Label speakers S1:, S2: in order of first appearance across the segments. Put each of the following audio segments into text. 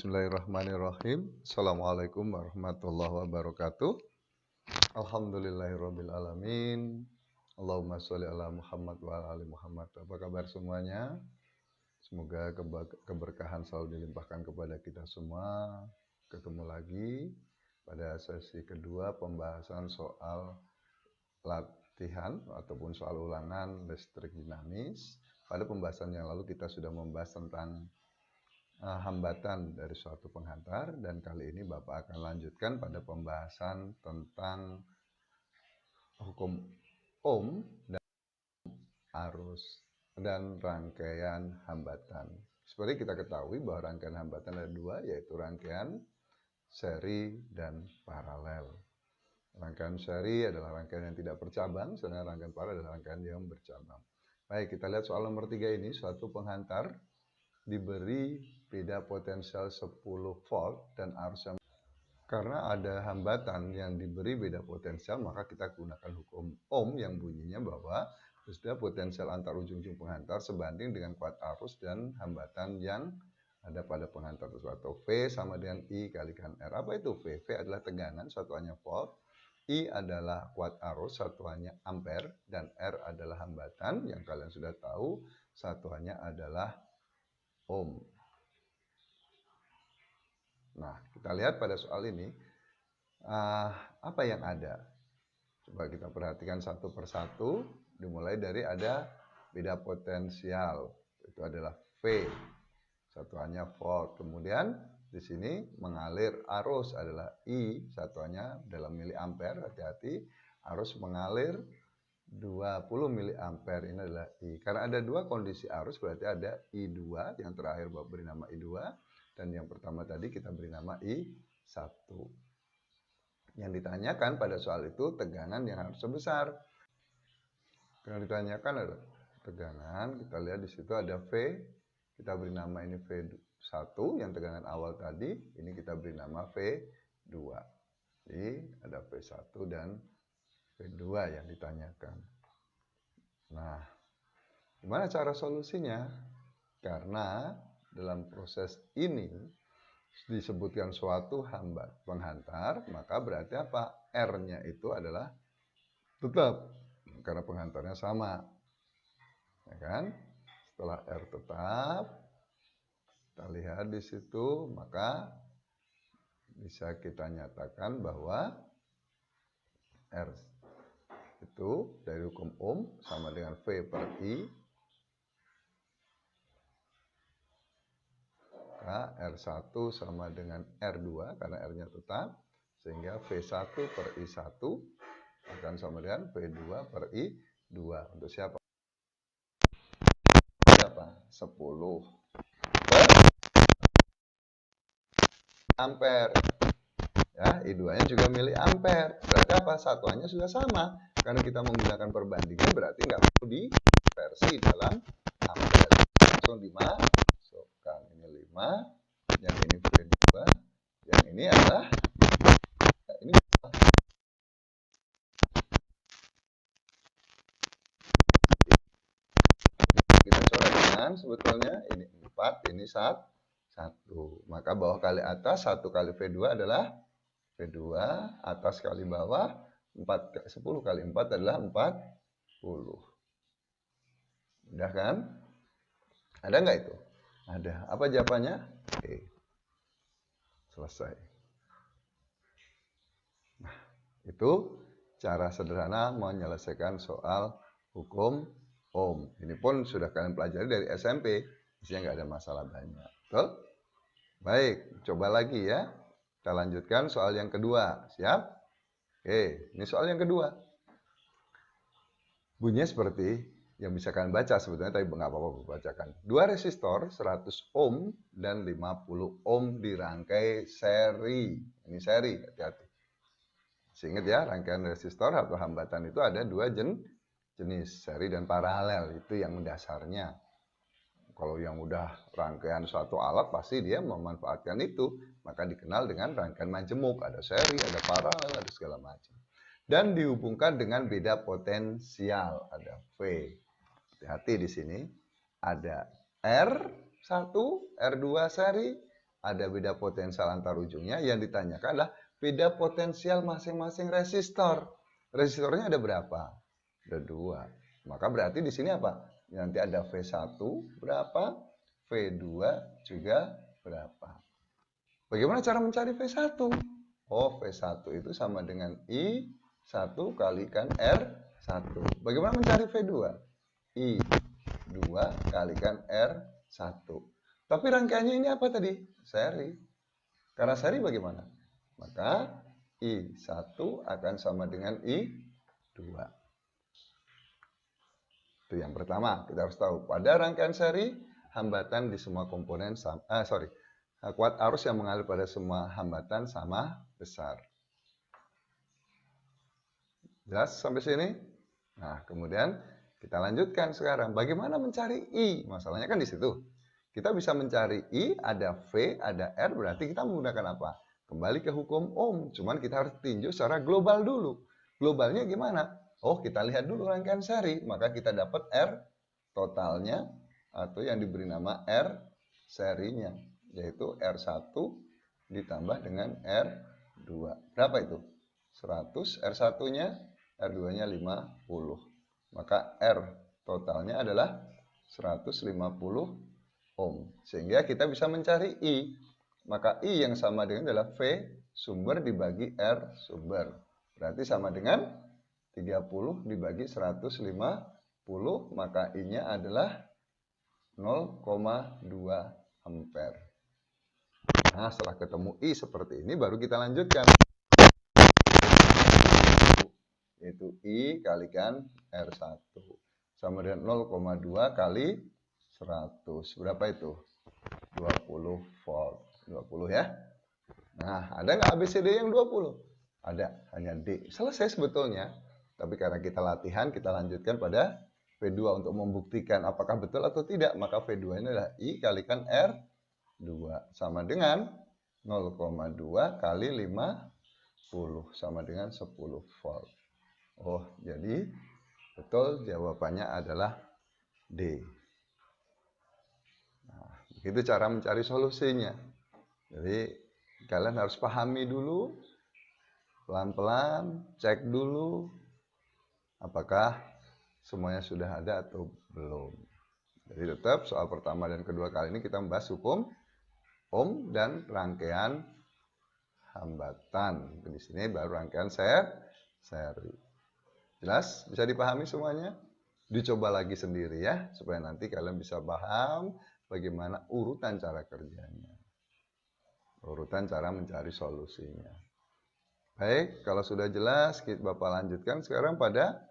S1: Bismillahirrahmanirrahim. Assalamualaikum warahmatullahi wabarakatuh. Alhamdulillahirabbil alamin. Allahumma sholli ala Muhammad wa ala ali Muhammad. Apa kabar semuanya? Semoga keberkahan selalu dilimpahkan kepada kita semua. Ketemu lagi pada sesi kedua pembahasan soal latihan ataupun soal ulangan listrik dinamis. Pada pembahasan yang lalu kita sudah membahas tentang hambatan dari suatu penghantar, dan kali ini Bapak akan lanjutkan pada pembahasan tentang hukum Ohm dan arus dan rangkaian hambatan. Seperti kita ketahui bahwa rangkaian hambatan ada dua, yaitu rangkaian seri dan paralel. Rangkaian seri adalah rangkaian yang tidak bercabang, sedangkan rangkaian paralel adalah rangkaian yang bercabang. Baik, kita lihat soal nomor 3 ini. Suatu penghantar diberi beda potensial 10 volt dan arus yang karena ada hambatan yang diberi beda potensial, maka kita gunakan hukum Ohm yang bunyinya bahwa beda potensial antar ujung-ujung penghantar sebanding dengan kuat arus dan hambatan yang ada pada penghantar tersebut, atau V sama dengan I kalikan R. Apa itu V? V adalah tegangan, satuannya volt. I adalah kuat arus, satuannya ampere, dan R adalah hambatan yang kalian sudah tahu, satuannya adalah Ohm. Nah, kita lihat pada soal ini apa yang ada. Coba kita perhatikan satu persatu. Dimulai dari ada beda potensial, itu adalah V, satuannya volt. Kemudian di sini mengalir arus adalah I, satuannya dalam miliampere. Hati-hati, arus mengalir 20 miliampere, ini adalah I. Karena ada dua kondisi arus, berarti ada I2, yang terakhir Bapak beri nama I2, dan yang pertama tadi kita beri nama I1. Yang ditanyakan pada soal itu tegangan yang harus sebesar. Yang ditanyakan adalah tegangan, kita lihat di situ ada V, kita beri nama ini V1, yang tegangan awal tadi, ini kita beri nama V2. Jadi ada V1 dan V2 yang ditanyakan. Nah, gimana cara solusinya? Karena dalam proses ini disebutkan suatu penghantar, maka berarti apa? R-nya itu adalah tetap, karena penghantarnya sama. Ya kan? Setelah R tetap, kita lihat di situ, maka bisa kita nyatakan bahwa R itu dari hukum Ohm sama dengan V per I, maka R1 sama dengan R2 karena R-nya tetap, sehingga V1 per I1 akan sama dengan V2 per I2. Untuk siapa? 10 per ampere. Ya, I2-nya juga miliampere. Berarti apa? Satuannya sudah sama. Karena kita menggunakan perbandingan, berarti nggak perlu diversi dalam ampere. Langsung dimasukkan. Ini 5, yang ini V2, yang ini adalah ini. Kita coret sebetulnya ini 4, ini 1. Maka bawah kali atas 1 kali V2 adalah V2, atas kali bawah 10 kali 4 adalah 40. Mudah kan? Ada nggak itu? Ada. Apa jawabannya? Oke. Selesai. Nah, itu cara sederhana menyelesaikan soal hukum Ohm. Ini pun sudah kalian pelajari dari SMP. Isinya nggak ada masalah banyak. Betul? Baik, coba lagi ya. Kita lanjutkan soal yang kedua. Siap? Oke, ini soal yang kedua. Bunyinya seperti yang bisa kalian baca sebetulnya, tapi nggak apa-apa bacakan. Dua resistor 100 ohm dan 50 ohm dirangkai seri. Ini seri, hati-hati. Ingat ya, rangkaian resistor atau hambatan itu ada dua jenis, seri dan paralel. Itu yang mendasarnya. Kalau yang udah rangkaian suatu alat, pasti dia memanfaatkan itu. Maka dikenal dengan rangkaian majemuk. Ada seri, ada paralel, ada segala macam. Dan dihubungkan dengan beda potensial. Ada V. Hati-hati di sini. Ada R1, R2 seri, ada beda potensial antar ujungnya, yang ditanyakan adalah beda potensial masing-masing resistor. Resistornya ada berapa? Ada 2. Maka berarti di sini apa? Nanti ada V1 berapa? V2 juga berapa? Bagaimana cara mencari V1? Oh, V1 itu sama dengan I1 kalikan R1. Bagaimana mencari V2? I2 kalikan R1. Tapi rangkaiannya ini apa tadi? Seri. Karena seri bagaimana? Maka I1 akan sama dengan I2. Itu yang pertama, kita harus tahu. Pada rangkaian seri, hambatan di semua komponen kuat arus yang mengalir pada semua hambatan sama besar. Jelas sampai sini? Nah, kemudian kita lanjutkan sekarang. Bagaimana mencari I? Masalahnya kan di situ. Kita bisa mencari I, ada V, ada R, berarti kita menggunakan apa? Kembali ke hukum Ohm. Cuman kita harus tinjau secara global dulu. Globalnya gimana? Oh, kita lihat dulu rangkaian seri. Maka kita dapat R totalnya, atau yang diberi nama R serinya, yaitu R1 ditambah dengan R2. Berapa itu? 100, R1-nya, R2-nya 50. Maka R totalnya adalah 150 ohm. Sehingga kita bisa mencari I. Maka I yang sama dengan adalah V sumber dibagi R sumber. Berarti sama dengan 30 dibagi 150, maka I-nya adalah 0,2 ampere. Nah, setelah ketemu I seperti ini, baru kita lanjutkan. Yaitu I kalikan R1. Sama dengan 0,2 kali 100. Berapa itu? 20 volt. 20 ya. Nah, ada nggak ABCD yang 20? Ada, hanya D. Selesai sebetulnya. Tapi karena kita latihan, kita lanjutkan pada V2 untuk membuktikan apakah betul atau tidak. Maka V2 ini adalah I kalikan R2 sama dengan 0,2 kali 50 sama dengan 10 volt. Oh, jadi betul jawabannya adalah D. Nah, begitu cara mencari solusinya. Jadi kalian harus pahami dulu, pelan-pelan, cek dulu apakah semuanya sudah ada atau belum. Jadi tetap soal pertama dan kedua kali ini kita membahas hukum Ohm dan rangkaian hambatan. Di sini baru rangkaian seri. Jelas? Bisa dipahami semuanya? Dicoba lagi sendiri ya, supaya nanti kalian bisa paham bagaimana urutan cara kerjanya. Urutan cara mencari solusinya. Baik, kalau sudah jelas, Bapak lanjutkan sekarang pada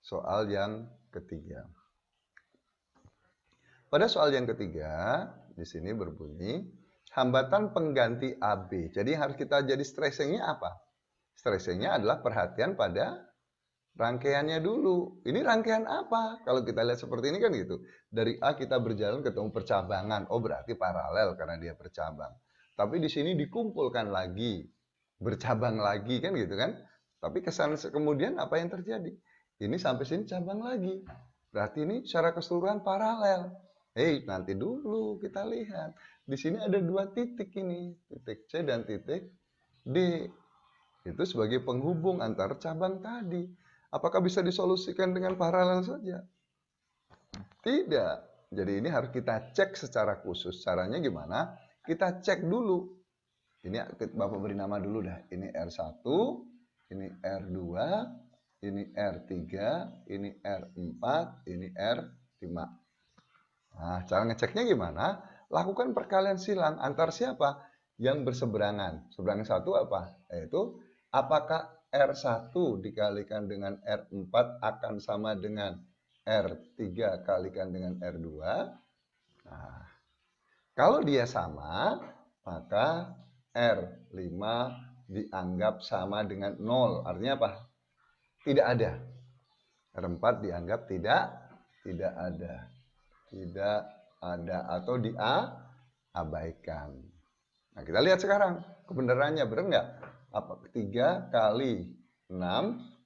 S1: soal yang ketiga. Pada soal yang ketiga, di sini berbunyi, hambatan pengganti AB. Jadi yang harus kita jadi stressingnya apa? Stressingnya adalah perhatian pada rangkaiannya dulu. Ini rangkaian apa? Kalau kita lihat seperti ini kan gitu. Dari A kita berjalan ketemu percabangan. Oh, berarti paralel karena dia bercabang. Tapi di sini dikumpulkan lagi. Bercabang lagi kan gitu kan. Tapi kemudian apa yang terjadi? Ini sampai sini cabang lagi. Berarti ini secara keseluruhan paralel. Nanti dulu kita lihat. Di sini ada 2 titik ini. Titik C dan titik D. Itu sebagai penghubung antar cabang tadi. Apakah bisa disolusikan dengan paralel saja? Tidak. Jadi ini harus kita cek secara khusus. Caranya gimana? Kita cek dulu. Ini Bapak beri nama dulu dah. Ini R1, ini R2, ini R3, ini R4, ini R5. Nah, cara ngeceknya gimana? Lakukan perkalian silang antar siapa? Yang berseberangan. Seberangan satu apa? Yaitu apakah R1 dikalikan dengan R4 akan sama dengan R3 kalikan dengan R2? Nah, kalau dia sama, maka R5 dianggap sama dengan 0. Artinya apa? Tidak ada. R4 dianggap tidak ada. Tidak ada atau diabaikan. Nah, kita lihat sekarang kebenarannya, benar nggak? Apa 3 kali 6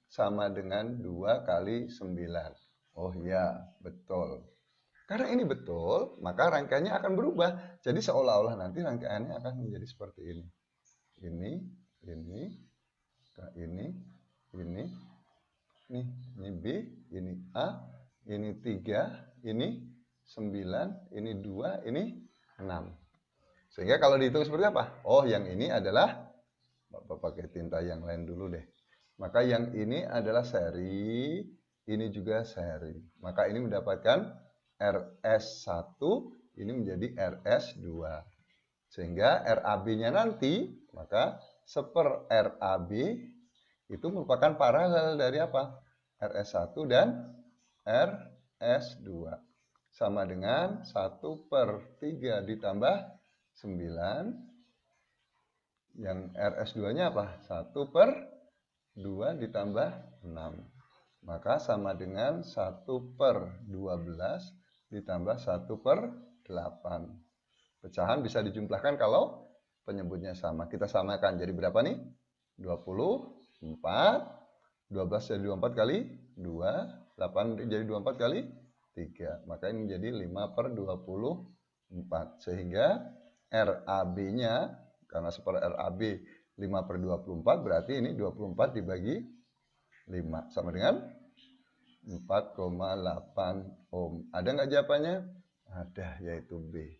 S1: sama dengan 2 kali 9? Oh ya, betul. Karena ini betul, maka rangkaiannya akan berubah. Jadi seolah-olah nanti rangkaiannya akan menjadi seperti ini. Ini, ini, ini, ini B, ini A, ini 3, ini 9, ini 2, ini 6. Sehingga kalau dihitung seperti apa? Oh, yang ini adalah, Bapak pakai tinta yang lain dulu deh. Maka yang ini adalah seri, ini juga seri. Maka ini mendapatkan RS1, ini menjadi RS2. Sehingga RAB-nya nanti, maka seper RAB itu merupakan paralel dari apa? RS1 dan RS2. Sama dengan 1/3 ditambah 9. Yang RS2-nya apa? 1/2 ditambah 6. Maka sama dengan 1/12 ditambah 1/8. Pecahan bisa dijumlahkan kalau penyebutnya sama. Kita samakan. Jadi berapa nih? 24. 12 jadi 24 kali 2. 8 jadi 24 kali 3. Maka ini menjadi 5/24. Sehingga RAB-nya, karena seper RAB 5/24, berarti ini 24 dibagi 5. Sama dengan 4,8 ohm. Ada nggak jawabannya? Ada, yaitu B.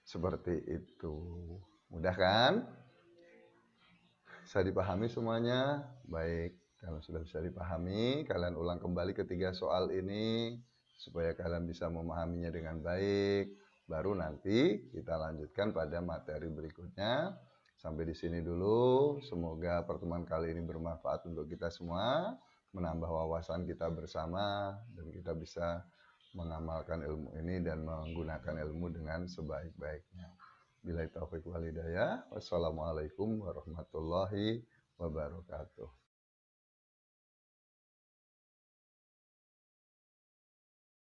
S1: Seperti itu. Mudah kan? Bisa dipahami semuanya? Baik. Kalau sudah bisa dipahami, kalian ulang kembali ketiga soal ini supaya kalian bisa memahaminya dengan baik. Baru nanti kita lanjutkan pada materi berikutnya. Sampai di sini dulu. Semoga pertemuan kali ini bermanfaat untuk kita semua, menambah wawasan kita bersama, dan kita bisa mengamalkan ilmu ini dan menggunakan ilmu dengan sebaik-baiknya. Billahi taufiq wal hidayah. Wassalamualaikum warahmatullahi wabarakatuh.